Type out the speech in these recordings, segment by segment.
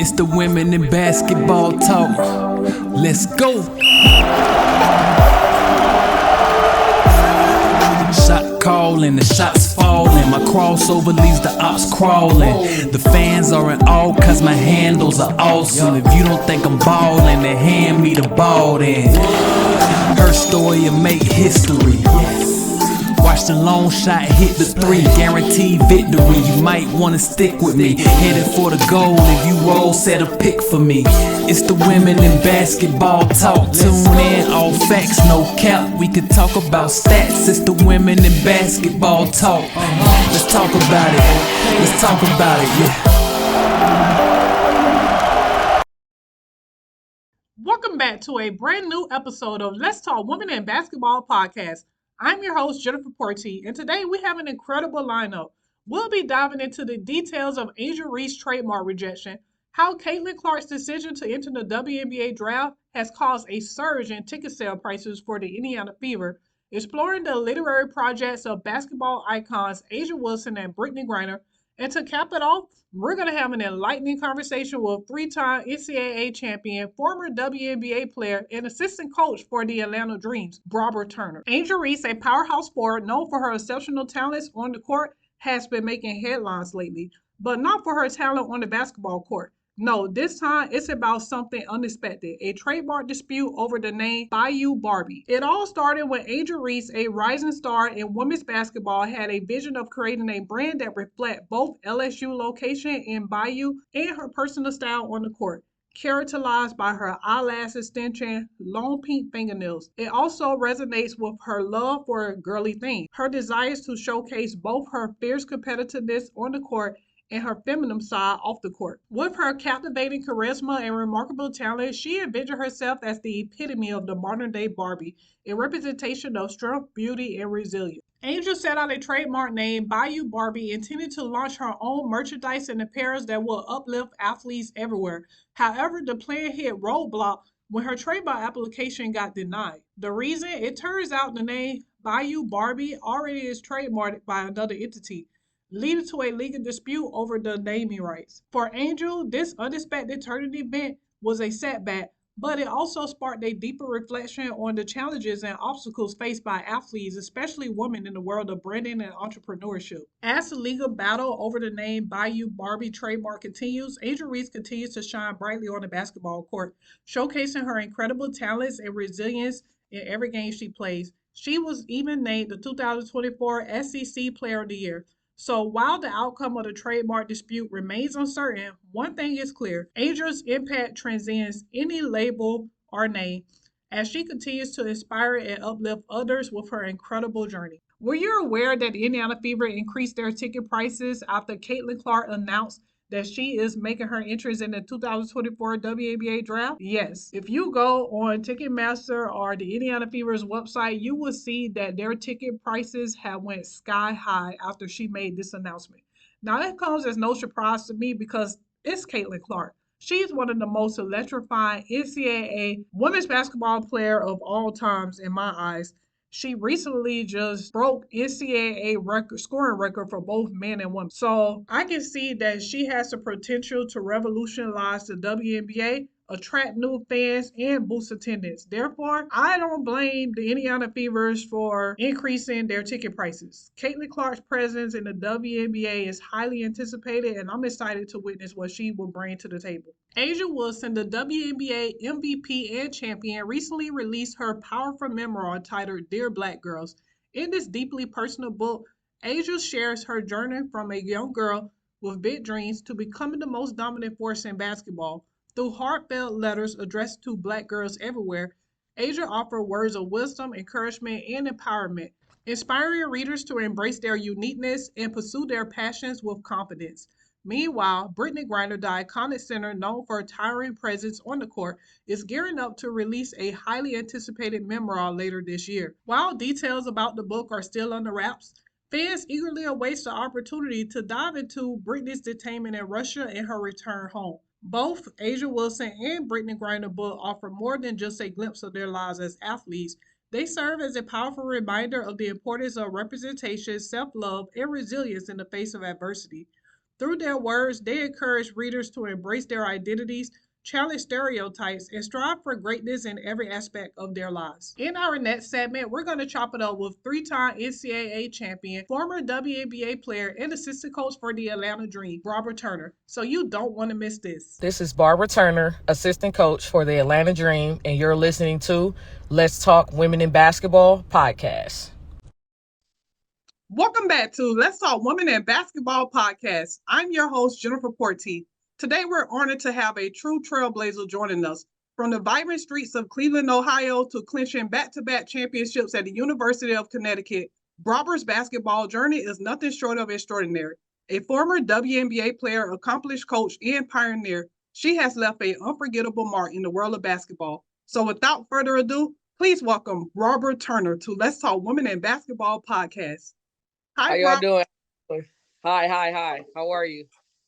It's the women in basketball talk. Let's go. Shot calling, the shots falling. My crossover leaves the ops crawling. The fans are in awe cause my handles are awesome. If you don't think I'm ballin', then hand me the ball then. Her story will make history. Watch the long shot hit the three, guaranteed victory. You might wanna stick with me, headed for the goal. If you roll, set a pick for me. It's the women in basketball talk. Tune in, all facts, no cap. We could talk about stats. It's the women in basketball talk. Let's talk about it. Let's talk about it, yeah. Welcome back to a brand new episode of Let's Talk Women in Basketball Podcast. I'm your host, Jennifer Porty, and today we have an incredible lineup. We'll be diving into the details of Angel Reese's trademark rejection, how Caitlin Clark's decision to enter the WNBA draft has caused a surge in ticket sale prices for the Indiana Fever, exploring the literary projects of basketball icons A'ja Wilson and Brittney Griner, and to cap it off, we're going to have an enlightening conversation with three-time NCAA champion, former WNBA player, and assistant coach for the Atlanta Dreams, Barbara Turner. Angel Reese, a powerhouse forward known for her exceptional talents on the court, has been making headlines lately, but not for her talent on the basketball court. No, this time it's about something unexpected, a trademark dispute over the name Bayou Barbie. It all started when Angel Reese, a rising star in women's basketball, had a vision of creating a brand that reflect both LSU location in Bayou and her personal style on the court, characterized by her eyelash extension, long pink fingernails. It also resonates with her love for girly things, her desires to showcase both her fierce competitiveness on the court and her feminine side off the court. With her captivating charisma and remarkable talent, she envisioned herself as the epitome of the modern-day Barbie, a representation of strength, beauty, and resilience. Angel set out a trademark name, Bayou Barbie, intended to launch her own merchandise and apparel that will uplift athletes everywhere. However, the plan hit roadblock when her trademark application got denied. The reason? It turns out the name Bayou Barbie already is trademarked by another entity, leading to a legal dispute over the naming rights. For Angel, this unexpected turning event was a setback, but it also sparked a deeper reflection on the challenges and obstacles faced by athletes, especially women in the world of branding and entrepreneurship. As the legal battle over the name Bayou Barbie trademark continues, Angel Reese continues to shine brightly on the basketball court, showcasing her incredible talents and resilience in every game she plays. She was even named the 2024 SEC Player of the Year. So while the outcome of the trademark dispute remains uncertain, one thing is clear. Angel's impact transcends any label or name as she continues to inspire and uplift others with her incredible journey. Were you aware that the Indiana Fever increased their ticket prices after Caitlin Clark announced that she is making her entrance in the 2024 WNBA draft? Yes. If you go on Ticketmaster or the Indiana Fever's website, you will see that their ticket prices have went sky high after she made this announcement. Now that comes as no surprise to me because it's Caitlin Clark. She's one of the most electrifying NCAA women's basketball player of all times in my eyes. She recently just broke NCAA scoring record for both men and women. So I can see that she has the potential to revolutionize the WNBA, attract new fans, and boost attendance. Therefore, I don't blame the Indiana Fevers for increasing their ticket prices. Caitlin Clark's presence in the WNBA is highly anticipated, and I'm excited to witness what she will bring to the table. A'ja Wilson, the WNBA MVP and champion, recently released her powerful memoir titled Dear Black Girls. In this deeply personal book, A'ja shares her journey from a young girl with big dreams to becoming the most dominant force in basketball. Through heartfelt letters addressed to Black girls everywhere, A'ja offers words of wisdom, encouragement, and empowerment, inspiring readers to embrace their uniqueness and pursue their passions with confidence. Meanwhile, Brittney Griner, the iconic center known for her towering presence on the court, is gearing up to release a highly anticipated memoir later this year. While details about the book are still under wraps, fans eagerly await the opportunity to dive into Brittney's detainment in Russia and her return home. Both A'ja Wilson and Brittney Griner book offer more than just a glimpse of their lives as athletes. They serve as a powerful reminder of the importance of representation, self-love, and resilience in the face of adversity. Through their words, they encourage readers to embrace their identities, challenge stereotypes, and strive for greatness in every aspect of their lives. In our next segment, we're going to chop it up with three-time NCAA champion, former WNBA player, and assistant coach for the Atlanta Dream, Barbara Turner. So you don't want to miss this. This is Barbara Turner, assistant coach for the Atlanta Dream, and you're listening to Let's Talk Women in Basketball podcast. Welcome back to Let's Talk Women in Basketball podcast. I'm your host, Jennifer Porty. Today, we're honored to have a true trailblazer joining us. From the vibrant streets of Cleveland, Ohio, to clinching back-to-back championships at the University of Connecticut, Barbara's basketball journey is nothing short of extraordinary. A former WNBA player, accomplished coach, and pioneer, she has left an unforgettable mark in the world of basketball. So without further ado, please welcome Barbara Turner to Let's Talk Women in Basketball podcast. Hi, how y'all doing? Hi. How are you?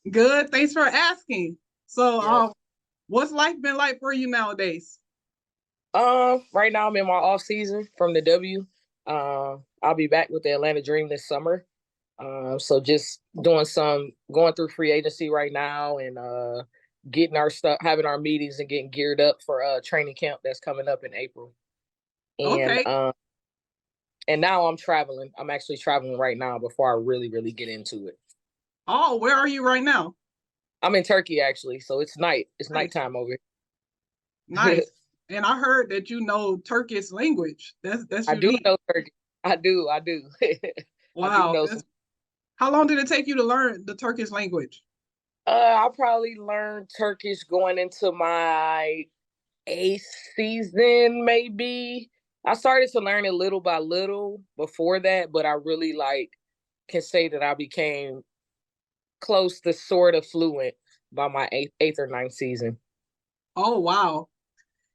Good. Thanks for asking. So, what's life been like for you nowadays? Right now I'm in my off season from the W. I'll be back with the Atlanta Dream this summer. So just going through free agency right now and getting our stuff, having our meetings and getting geared up for training camp that's coming up in April. And okay. And now I'm traveling. I'm actually traveling right now before I really get into it. Oh, where are you right now? I'm in Turkey, actually. So it's night. It's nighttime over here. Nice. And I heard that you know Turkish language. That's I unique. do know Turkish. I do. Wow. I do know How long did it take you to learn the Turkish language? I probably learned Turkish going into my 8th season, maybe. I started to learn it little by little before that, but I really can say that I became close to sort of fluent by my 8th or 9th season. Oh, wow.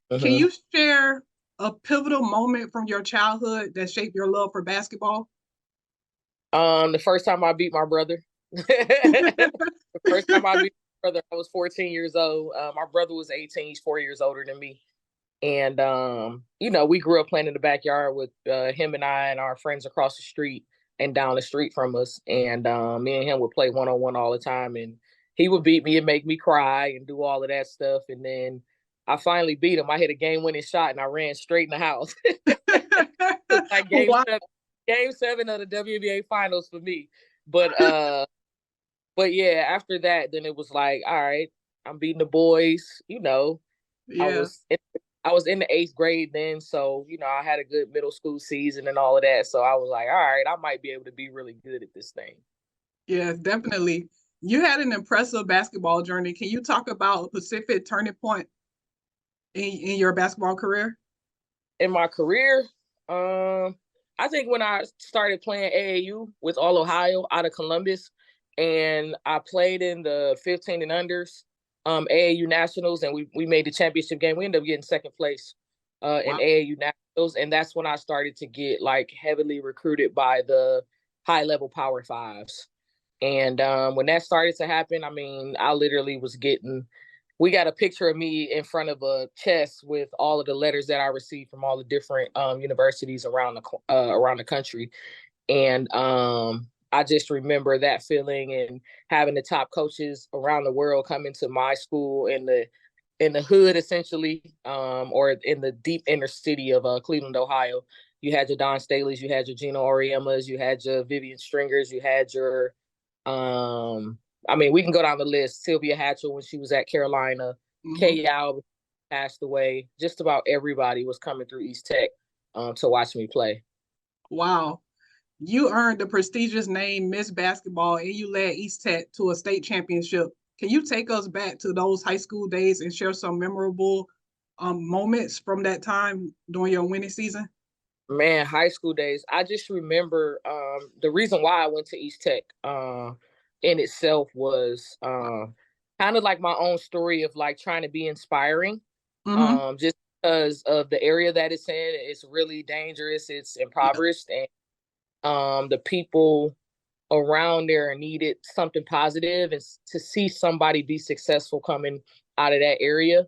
Can you share a pivotal moment from your childhood that shaped your love for basketball? The first time I beat my brother. The first time I beat my brother, I was 14 years old. My brother was 18. He's 4 years older than me. And, we grew up playing in the backyard with him and I and our friends across the street and down the street from us. And me and him would play one-on-one all the time. And he would beat me and make me cry and do all of that stuff. And then I finally beat him. I hit a game-winning shot and I ran straight in the house. Like game 7 of the WNBA finals for me. But yeah, after that, then it was like, all right, I'm beating the boys, Yeah. I was in the 8th grade then, so, I had a good middle school season and all of that. So I was like, all right, I might be able to be really good at this thing. Yeah, definitely. You had an impressive basketball journey. Can you talk about a specific turning point in your basketball career? In my career, I think when I started playing AAU with All Ohio out of Columbus, and I played in the 15 and unders, AAU Nationals, and we made the championship game. We ended up getting second place in AAU Nationals, and that's when I started to get heavily recruited by the high level Power Fives. And when that started to happen, I mean, I literally was we got a picture of me in front of a chest with all of the letters that I received from all the different universities around the country. And I just remember that feeling and having the top coaches around the world come into my school in the hood, essentially, or in the deep inner city of Cleveland, Ohio. You had your Don Staleys, you had your Gino Auriemas, you had your Vivian Stringers, you had your, we can go down the list. Sylvia Hatchell when she was at Carolina, Kay Albert passed away. Just about everybody was coming through East Tech to watch me play. Wow. You earned the prestigious name Miss Basketball and you led East Tech to a state championship. Can you take us back to those high school days and share some memorable moments from that time during your winning season? Man, high school days. I just remember the reason why I went to East Tech in itself was kind of like my own story of trying to be inspiring. Just because of the area that it's in, it's really dangerous. It's impoverished, and the people around there needed something positive, and to see somebody be successful coming out of that area.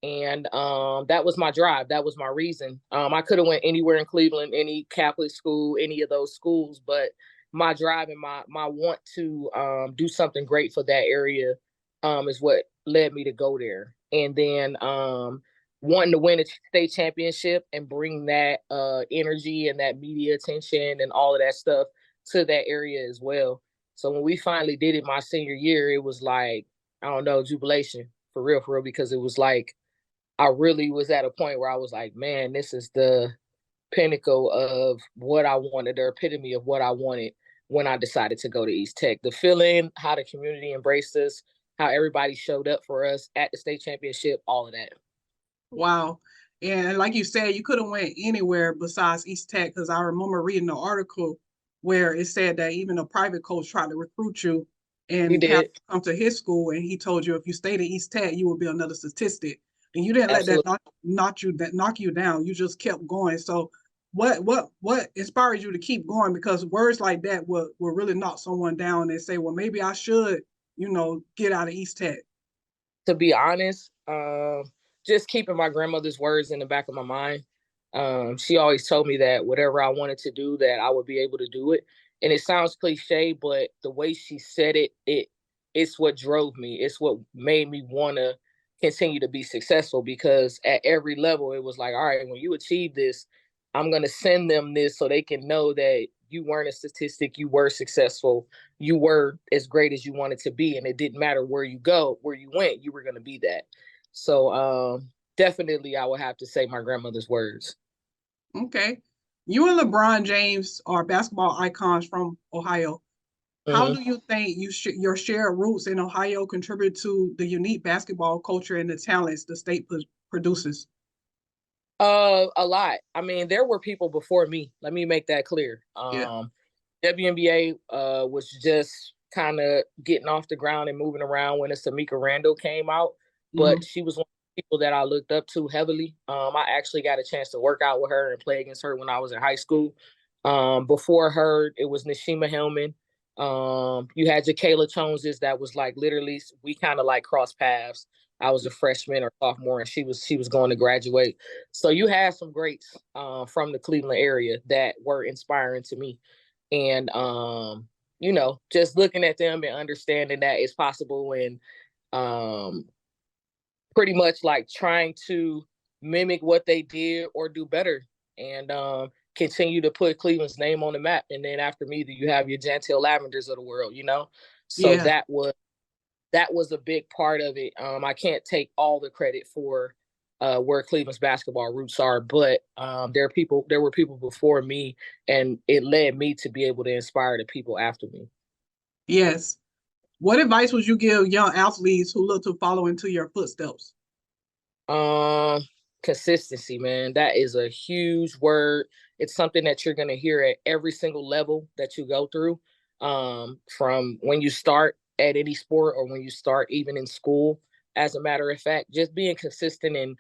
And that was my drive. That was my reason. I could have went anywhere in Cleveland, any Catholic school, any of those schools, but my drive and my want to do something great for that area is what led me to go there. And then wanting to win a state championship and bring that energy and that media attention and all of that stuff to that area as well. So when we finally did it my senior year, it was like, I don't know, jubilation for real, because it was like I really was at a point where I was like, man, this is the pinnacle of what I wanted, the epitome of what I wanted when I decided to go to East Tech. The feeling, how the community embraced us, how everybody showed up for us at the state championship, all of that. Wow. And like you said, you could have went anywhere besides East Tech, because I remember reading the article where it said that even a private coach tried to recruit you and have you come to his school, and he told you if you stayed at East Tech, you would be another statistic. And you didn't Absolutely. let that knock you down. You just kept going. So what inspired you to keep going? Because words like that will really knock someone down and say, well, maybe I should, get out of East Tech. To be honest, just keeping my grandmother's words in the back of my mind. She always told me that whatever I wanted to do, that I would be able to do it. And it sounds cliche, but the way she said it's what drove me. It's what made me want to continue to be successful, because at every level, it was like, all right, when you achieve this, I'm going to send them this so they can know that you weren't a statistic, you were successful, you were as great as you wanted to be. And it didn't matter where you went, you were going to be that. So definitely I would have to say my grandmother's words. Okay. You and LeBron James are basketball icons from Ohio. How do you think your shared roots in Ohio contribute to the unique basketball culture and the talents the state produces? A lot. I mean, there were people before me. Let me make that clear. WNBA was just kind of getting off the ground and moving around when Samika Randall came out, but she was one of the people that I looked up to heavily. I actually got a chance to work out with her and play against her when I was in high school. Before her, it was Nashima Hellman. You had Jacayla Joneses that was like literally, we kind of like crossed paths. I was a freshman or sophomore, and she was going to graduate. So you had some greats from the Cleveland area that were inspiring to me. And just looking at them and understanding that it's possible, and pretty much like trying to mimic what they did or do better, and continue to put Cleveland's name on the map. And then after me, you have your Jantel Lavenders of the world, So that was a big part of it. I can't take all the credit for where Cleveland's basketball roots are, but there were people before me, and it led me to be able to inspire the people after me. Yes. What advice would you give young athletes who look to follow into your footsteps? Consistency, man. That is a huge word. It's something that you're going to hear at every single level that you go through, from when you start at any sport or when you start even in school. As a matter of fact, just being consistent and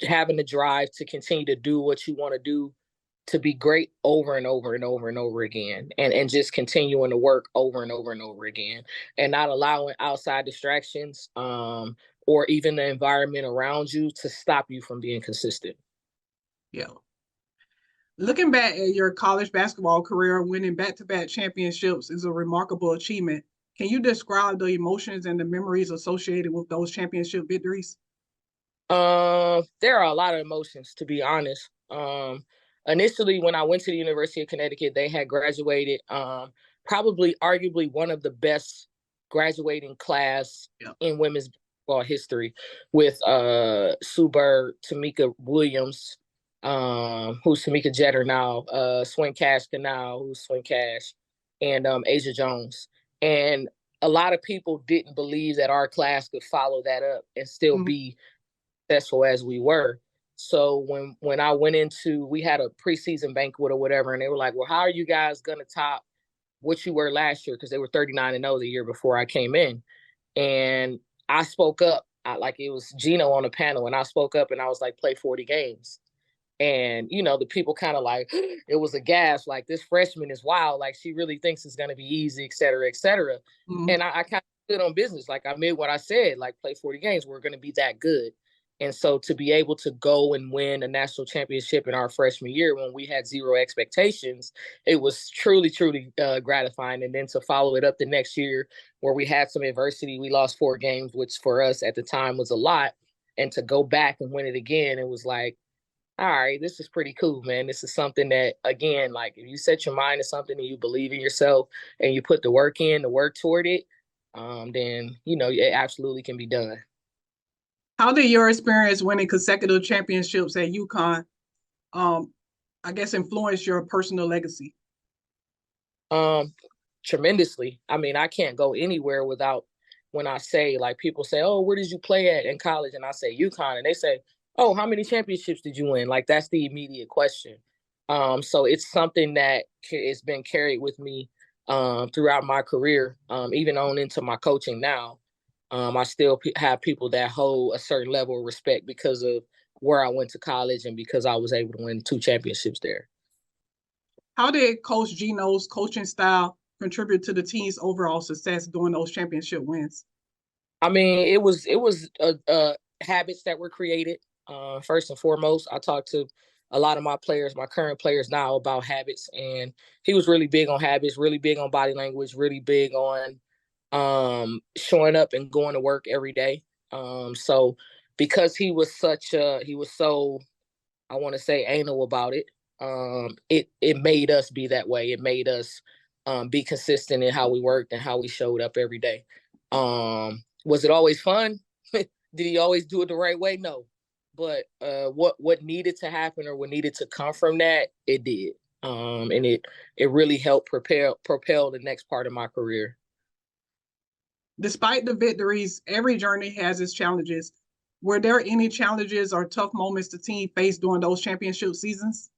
having the drive to continue to do what you want to do, to be great over and over and over and over again, and just continuing to work over and over and over again, and not allowing outside distractions or even the environment around you to stop you from being consistent. Yeah. Looking back at your college basketball career, winning back-to-back championships is a remarkable achievement. Can you describe the emotions and the memories associated with those championship victories? There are a lot of emotions, to be honest. Initially, when I went to the University of Connecticut, they had graduated probably arguably one of the best graduating class in women's basketball history, with Sue Bird, Tamika Williams, who's Tamika Jeter now, Swin Cash Canal, who's Swin Cash, and Asia Jones. And a lot of people didn't believe that our class could follow that up and still be successful as we were. So when I went into, we had a preseason banquet or whatever, and they were like, well, how are you guys going to top what you were last year? Because they were 39-0 the year before I came in. And I spoke up, like it was Gino on the panel, and I spoke up and I was like, play 40 games. And, the people kind of like, it was a gas, like, this freshman is wild. Like, she really thinks it's going to be easy, et cetera, et cetera. And I kind of stood on business. Like, I meant what I said, like, play 40 games. We're going to be that good. And so to be able to go and win a national championship in our freshman year when we had zero expectations, it was truly, truly gratifying. And then to follow it up the next year where we had some adversity, we lost 4 games, which for us at the time was a lot. And to go back and win it again, it was like, all right, this is pretty cool, man. This is something that, again, like if you set your mind to something and you believe in yourself and you put the work in, the work toward it, then, it absolutely can be done. How did your experience winning consecutive championships at UConn, I guess, influence your personal legacy? Tremendously. I mean, I can't go anywhere without, when I say, like, people say, oh, where did you play at in college? And I say UConn, and they say, oh, how many championships did you win? Like, that's the immediate question. So it's something that has been carried with me throughout my career, even on into my coaching now. I still have people that hold a certain level of respect because of where I went to college and because I was able to win 2 championships there. How did Coach Gino's coaching style contribute to the team's overall success during those championship wins? I mean, it was habits that were created. First and foremost, I talked to a lot of my players, my current players now, about habits, and he was really big on habits, really big on body language, really big on showing up and going to work every day. So because he was so, I want to say, anal about it, it made us be that way. It made us be consistent in how we worked and how we showed up every day. Was it always fun? Did he always do it the right way? No. But what needed to happen or what needed to come from that, it did. And it really helped propel the next part of my career. Despite the victories, every journey has its challenges. Were there any challenges or tough moments the team faced during those championship seasons?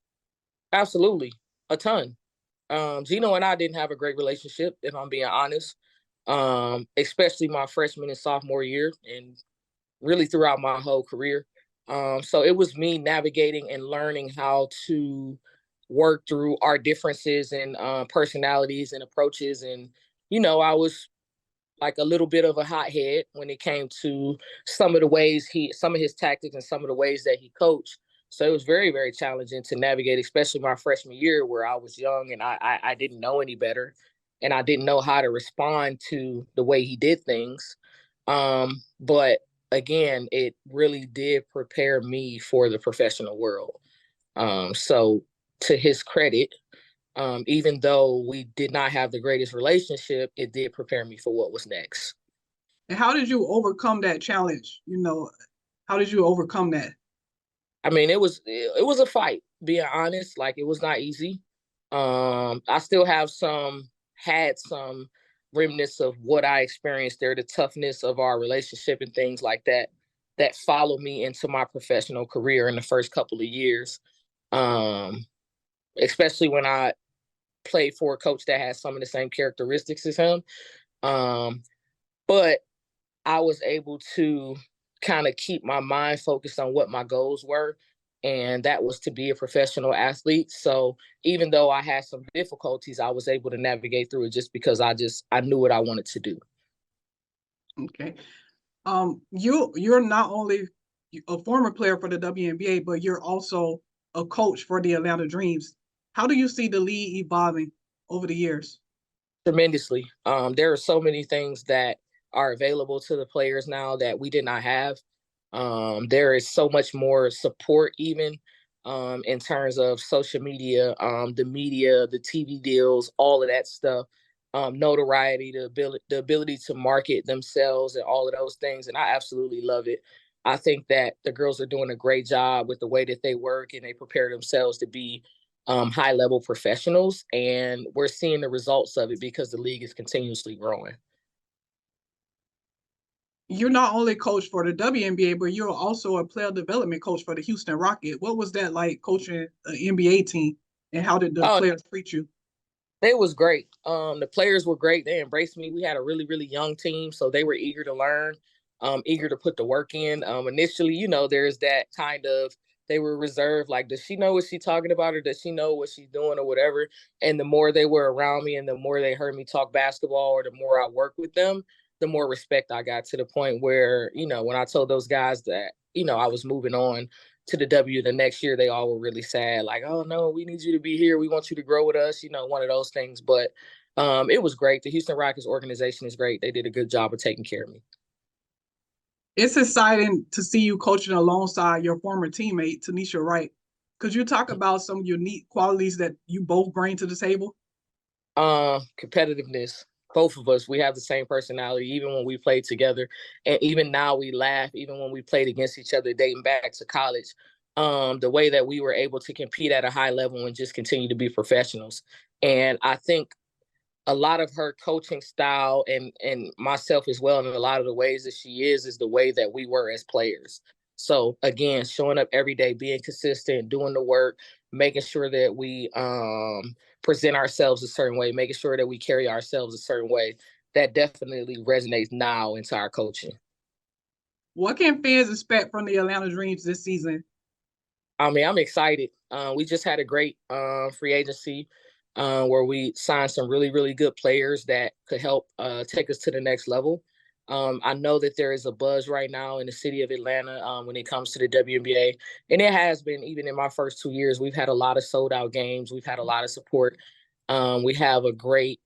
Absolutely. A ton. Gino and I didn't have a great relationship, if I'm being honest, especially my freshman and sophomore year and really throughout my whole career. So it was me navigating and learning how to work through our differences and personalities and approaches. And, I was like a little bit of a hothead when it came to some of his tactics and some of the ways that he coached. So it was very, very challenging to navigate, especially my freshman year where I was young and I didn't know any better and I didn't know how to respond to the way he did things. But again, it really did prepare me for the professional world. So to his credit, even though we did not have the greatest relationship, it did prepare me for what was next. And how did you overcome that challenge? How did you overcome that? I mean, it was a fight, being honest. Like, it was not easy. I still had some remnants of what I experienced there, the toughness of our relationship and things like that followed me into my professional career in the first couple of years. Especially when I played for a coach that has some of the same characteristics as him. But I was able to kind of keep my mind focused on what my goals were. And that was to be a professional athlete. So even though I had some difficulties, I was able to navigate through it just because I knew what I wanted to do. Okay. You're not only a former player for the WNBA, but you're also a coach for the Atlanta Dreams. How do you see the league evolving over the years? Tremendously. There are so many things that are available to the players now that we did not have. There is so much more support, even in terms of social media, the media, the TV deals, all of that stuff, notoriety, the ability to market themselves and all of those things. And I absolutely love it. I think that the girls are doing a great job with the way that they work and they prepare themselves to be high-level professionals. And we're seeing the results of it because the league is continuously growing. You're not only coach for the WNBA, but you're also a player development coach for the Houston Rocket. What was that like coaching an NBA team, and how did the players treat you? It was great. The players were great. They embraced me. We had a really, really young team, so they were eager to learn, eager to put the work in. Initially, there's that kind of, they were reserved, like, does she know what she's talking about, or does she know what she's doing or whatever? And the more they were around me and the more they heard me talk basketball or the more I worked with them, the more respect I got, to the point where, when I told those guys that, I was moving on to the W the next year, they all were really sad. Like, oh no, we need you to be here. We want you to grow with us, one of those things. But it was great. The Houston Rockets organization is great. They did a good job of taking care of me. It's exciting to see you coaching alongside your former teammate, Tanisha Wright. Could you talk about some unique qualities that you both bring to the table? Competitiveness. Both of us, we have the same personality, even when we played together. And even now we laugh, even when we played against each other, dating back to college. The way that we were able to compete at a high level and just continue to be professionals. And I think a lot of her coaching style and myself as well, and a lot of the ways that she is the way that we were as players. So again, showing up every day, being consistent, doing the work, making sure that we present ourselves a certain way, making sure that we carry ourselves a certain way, that definitely resonates now into our coaching. What can fans expect from the Atlanta Dreams this season? I mean, I'm excited. We just had a great free agency where we signed some really, really good players that could help take us to the next level. I know that there is a buzz right now in the city of Atlanta when it comes to the WNBA. And it has been, even in my first 2 years, we've had a lot of sold out games. We've had a lot of support. We have a great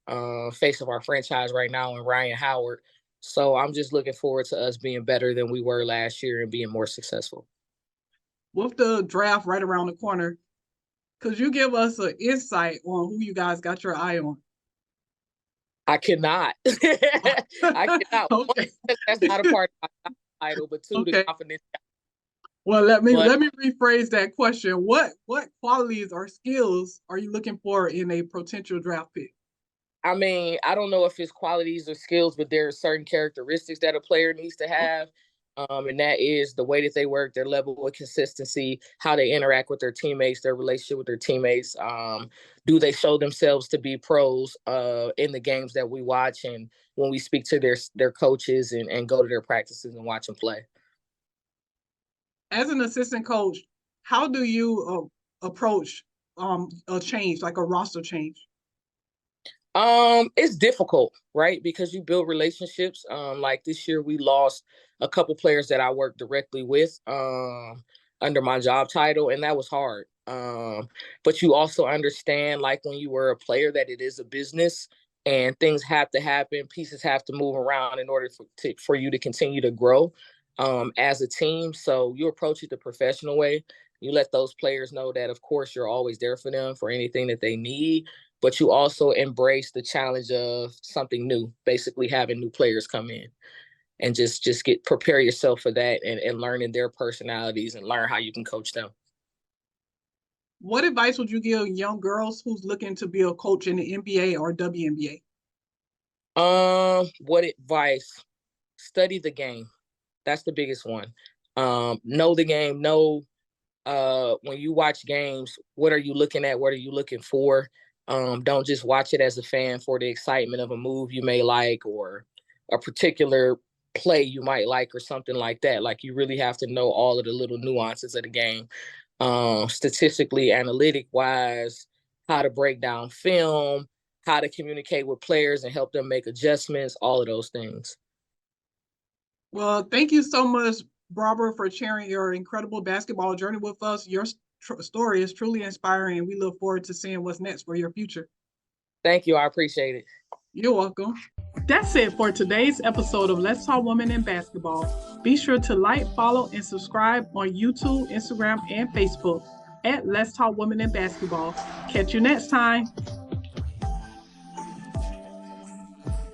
face of our franchise right now in Ryan Howard. So I'm just looking forward to us being better than we were last year and being more successful. With the draft right around the corner, could you give us an insight on who you guys got your eye on? I cannot. I cannot. Okay. That's not a part of my title, but two, Okay. the confidence. Well, let me rephrase that question. What qualities or skills are you looking for in a potential draft pick? I mean, I don't know if it's qualities or skills, but there are certain characteristics that a player needs to have. And that is the way that they work, their level of consistency, how they interact with their teammates, their relationship with their teammates. Do they show themselves to be pros in the games that we watch and when we speak to their coaches and go to their practices and watch them play? As an assistant coach, how do you approach a change, like a roster change? It's difficult, right? Because you build relationships. Like this year, we lost a couple players that I worked directly with under my job title, and that was hard. But you also understand, like when you were a player, that it is a business and things have to happen, pieces have to move around in order for you to continue to grow as a team. So you approach it the professional way. You let those players know that, of course, you're always there for them for anything that they need, but you also embrace the challenge of something new, basically having new players come in and just prepare yourself for that and learning their personalities and learn how you can coach them. What advice would you give young girls who's looking to be a coach in the NBA or WNBA? What advice? Study the game. That's the biggest one. Know the game. Know when you watch games, what are you looking at? What are you looking for? Don't just watch it as a fan for the excitement of a move you may like or a particular play you might like or something like that. Like you really have to know all of the little nuances of the game. Statistically, analytic wise, how to break down film, how to communicate with players and help them make adjustments, all of those things. Well, thank you so much, Barbara, for sharing your incredible basketball journey with us. Your story is truly inspiring, and we look forward to seeing what's next for your future. Thank you. I appreciate it. You're welcome. That's it for today's episode of Let's Talk Women in Basketball. Be sure to like, follow, and subscribe on YouTube, Instagram, and Facebook at Let's Talk Women in Basketball. Catch you next time.